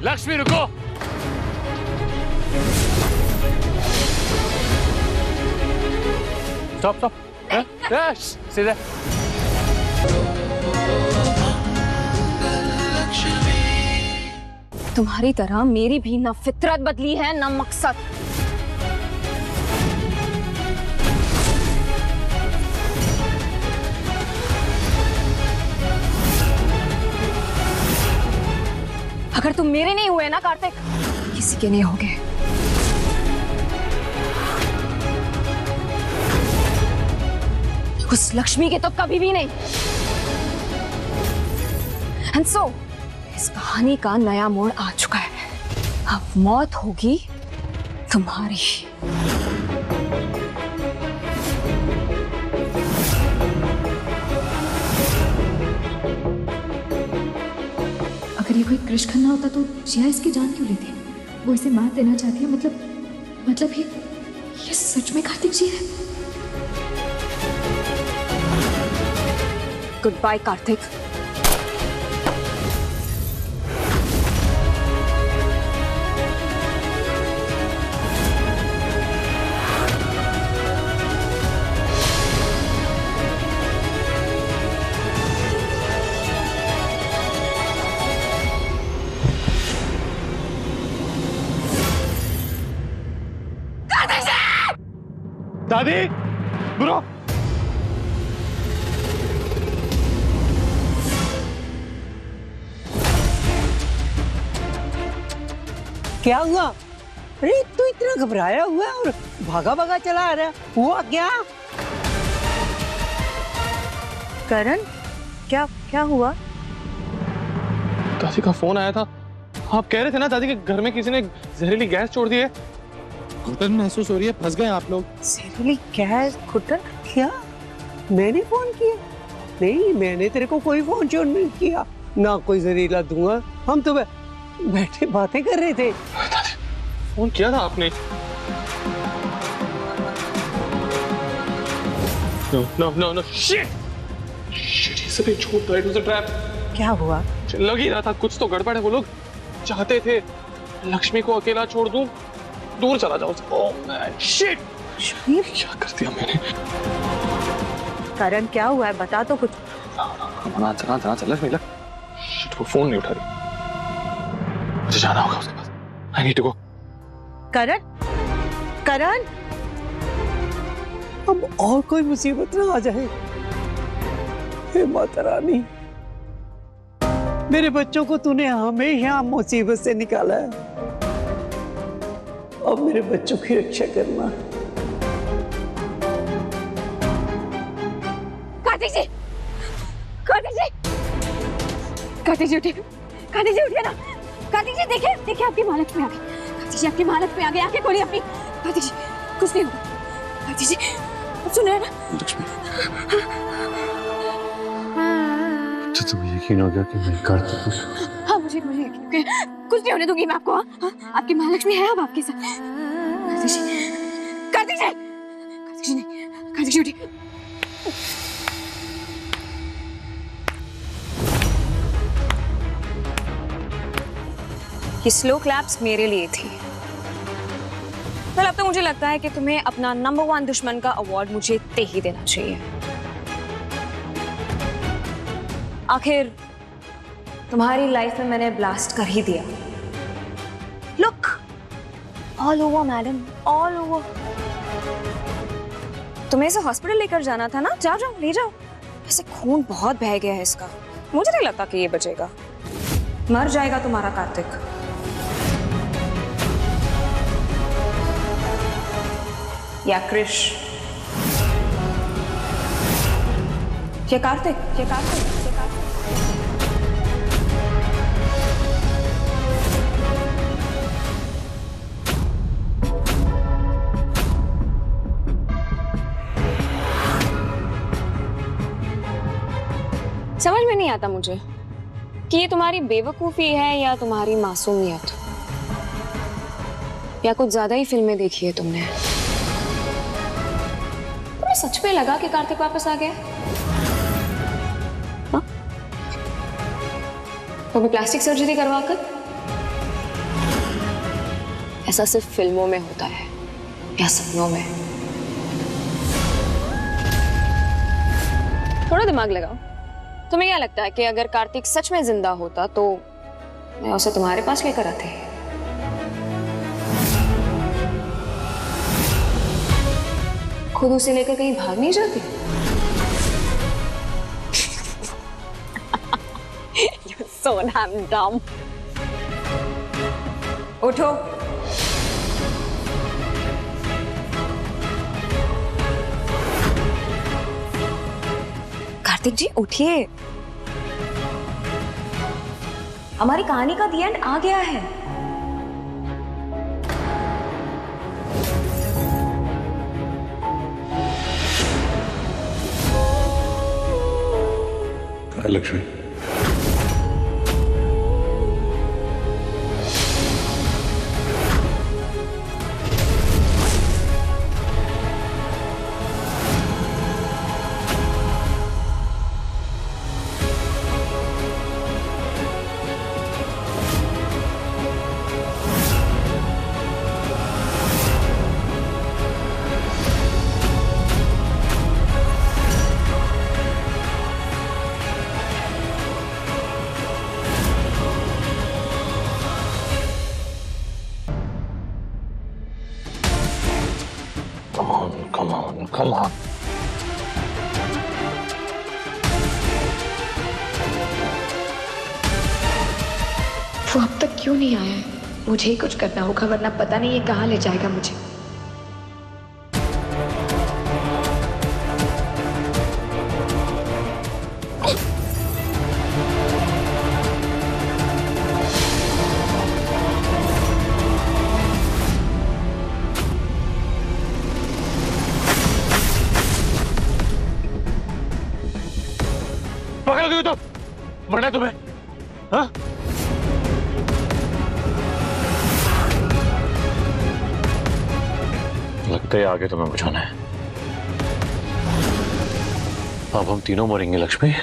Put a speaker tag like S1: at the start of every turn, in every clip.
S1: लक्ष्मी रुको। Stop stop. सीधे।
S2: तुम्हारी तरह मेरी भी ना फितरत बदली है ना मकसद। अगर तुम मेरे नहीं हुए ना कार्तिक, किसी के नहीं होगे। उस लक्ष्मी के तो कभी भी नहीं। एंड सो इस कहानी का नया मोड़ आ चुका है। अब मौत होगी तुम्हारी।
S3: अगर ये कोई कृष खन्ना होता तो जिया इसकी जान क्यों लेती? वो इसे मार देना चाहती है। मतलब ये सच में कार्तिक जी है?
S2: Goodbye Kartik.
S1: दादी ब्रो,
S4: क्या हुआ? अरे तू इतना घबराया हुआ है और भागा भागा चला आ रहा है, हुआ क्या?
S5: करण, क्या क्या हुआ?
S1: दादी का फोन आया था। आप कह रहे थे ना दादी के घर में किसी ने जहरीली गैस छोड़ दी है। घुटन महसूस हो रही है, फंस गए आप लोग।
S4: जहरीली गैस? घुटन? क्या मैंने फोन किया? नहीं, मैंने तेरे को कोई फोन छोड़ नहीं किया, ना कोई जहरीला धुआं। हम तो बैठे बातें कर रहे थे।
S1: दादी फोन किया था आपने? No, shit, ये सब एक झूठ था, it was a trap।
S5: क्या हुआ?
S1: लग ही रहा था कुछ तो गड़बड़ है। वो लोग चाहते थे लक्ष्मी को अकेला छोड़ दूं, दूर चला जाओ। ओह मैन, शिट, क्या कर दिया मैंने?
S5: करण क्या हुआ है, बता तो कुछ।
S1: चला मिला। शिट, वो फोन नहीं उठा रही। मुझे जाना होगा उसके पास। I need to go।
S5: करण,
S4: अब और कोई मुसीबत ना आ जाए। हे माता रानी, मेरे बच्चों को तूने हमेशा मुसीबत से निकाला है। अब मेरे बच्चों की रक्षा करना।
S2: कार्तिक जी, उठिए। कार्तिक जी उठिए ना। कार्तिक जी देखिए आपकी मालक पे आ गई। कार्तिक जी आपकी मालक पे आ गई, आंखें खोलिए अपनी। कार्तिक जी कुछ नहीं होगा। कार्तिक जी आप सुन रहे हैं ना?
S1: लक्ष्मी, तुम्हें यकीन हो गया कि मैं कार्तिक हूँ?
S2: हाँ, मुझे यकीन है। कुछ नहीं होने दूंगी मैं आपको। हाँ? आपकी महालक्ष्मी है अब आपके साथ। कार्तिक जी उठिए। ये स्लो क्लैप्स मेरे लिए थी। अब तो मुझे लगता है कि तुम्हें अपना नंबर 1 दुश्मन का अवार्ड मुझे दे ही देना चाहिए। आखिर तुम्हारी लाइफ में मैंने ब्लास्ट कर ही दिया। Look, all over madam, all over. तुम्हें इसे हॉस्पिटल लेकर जाना था ना? जाओ ले जाओ। वैसे खून बहुत बह गया है इसका, मुझे नहीं लगता कि ये बचेगा। मर जाएगा तुम्हारा कार्तिक। या कृष, ये कार्तिक। समझ में नहीं आता मुझे कि ये तुम्हारी बेवकूफी है या तुम्हारी मासूमियत, या कुछ ज्यादा ही फिल्में देखी है तुमने। तुम्हें सच में लगा कि कार्तिक वापस आ गया? वो भी प्लास्टिक सर्जरी करवाकर? ऐसा सिर्फ फिल्मों में होता है या सपनों में। थोड़ा दिमाग लगाओ। तुम्हें क्या लगता है कि अगर कार्तिक सच में जिंदा होता तो मैं उसे तुम्हारे पास लेकर आती? खुद उसे लेकर कहीं भाग नहीं जाती? You're so damn dumb. उठो। कार्तिक जी उठिए, हमारी कहानी का दी एंड आ गया है।
S6: Lakshmi,
S1: come on.
S3: वो अब तक क्यों नहीं आया है? मुझे ही कुछ करना होगा, वरना पता नहीं ये कहाँ ले जाएगा मुझे।
S1: पागल हो गए तुम? मरना है तुम्हें? हाँ? लगता है आगे तुम्हें बुझाना है। अब हम तीनों मरेंगे Lakshmi.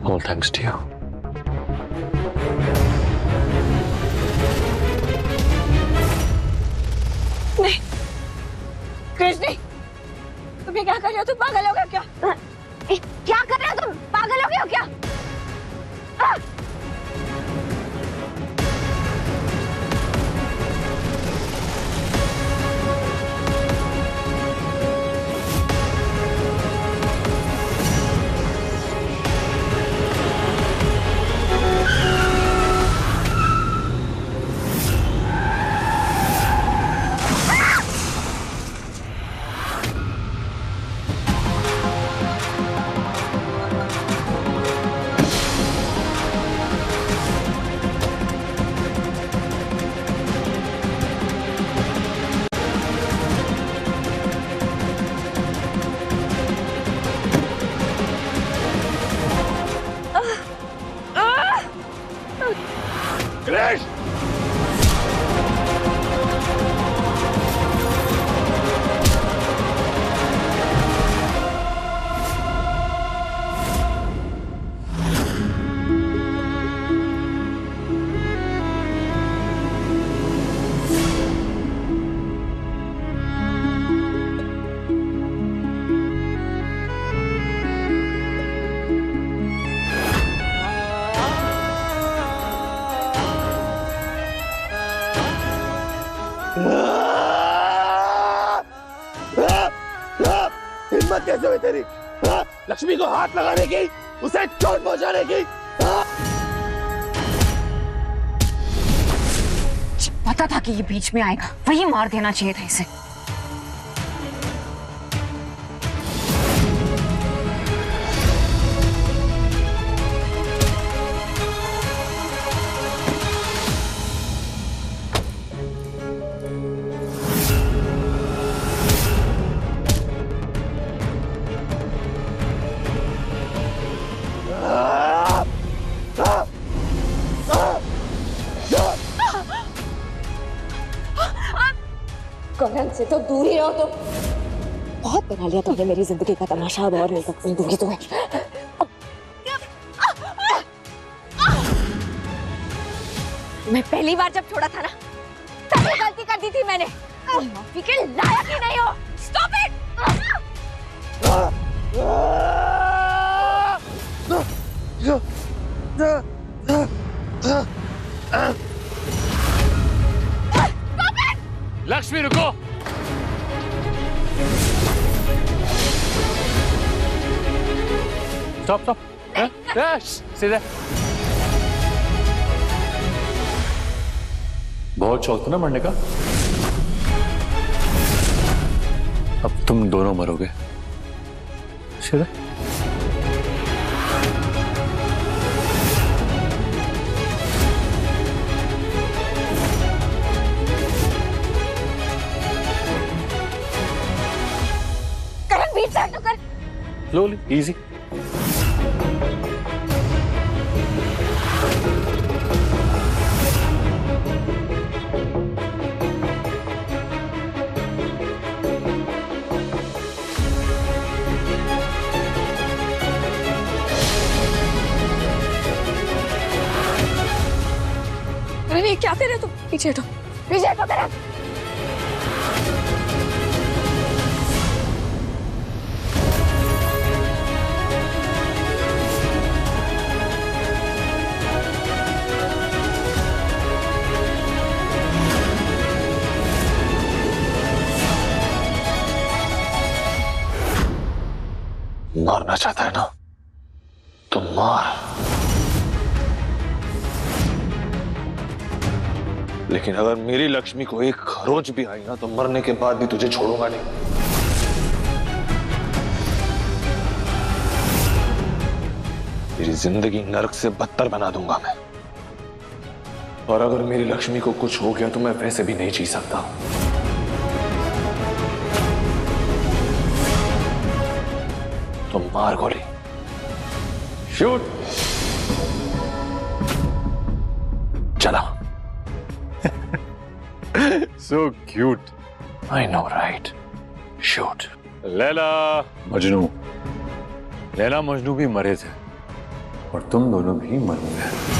S1: All thanks to you.
S2: नहीं, कृष्ण नहीं, तुम ये क्या कर रहे हो? तुम पागल हो गए क्या? क्या कर रहे हो तुम? पागल हो गए हो क्या?
S1: Krish! हिम्मत कैसे हुई तेरी? लक्ष्मी को हाथ लगाने की, उसे चोट पहुंचाने की?
S2: पता था कि ये बीच में आएगा, वही मार देना चाहिए था इसे। करण से तो दूर ही रहो तुम। बहुत बना लिया तुमने मेरी जिंदगी का तमाशा, अब और नहीं सकती दूंगी तुम्हें। मैं पहली बार जब छोड़ा था ना तब ये गलती कर दी थी मैंने। तुम माफी के लायक ही नहीं हो। Stop it.
S1: लक्ष्मी रुको। Stop stop. सीधे। बहुत शौक था ना मरने का, अब तुम दोनों मरोगे। सीधे।
S2: करण बीच साइड तो कर।
S1: Slowly, easy.
S2: अरे क्या कर रहे हो तुम? पीछे हटो, पीछे हटो करण।
S1: मारना चाहता है ना तो मार, लेकिन अगर मेरी लक्ष्मी को एक खरोंच भी आई ना तो मरने के बाद भी तुझे छोड़ूंगा नहीं। तेरी जिंदगी नरक से बदतर बना दूंगा मैं। और अगर मेरी लक्ष्मी को कुछ हो गया तो मैं वैसे भी नहीं जी सकता। तो मार गोली। शूट। चला। So cute. I know, right? Shoot. Laila Majnu. Laila Majnu भी मरे थे और तुम दोनों भी मरोगे।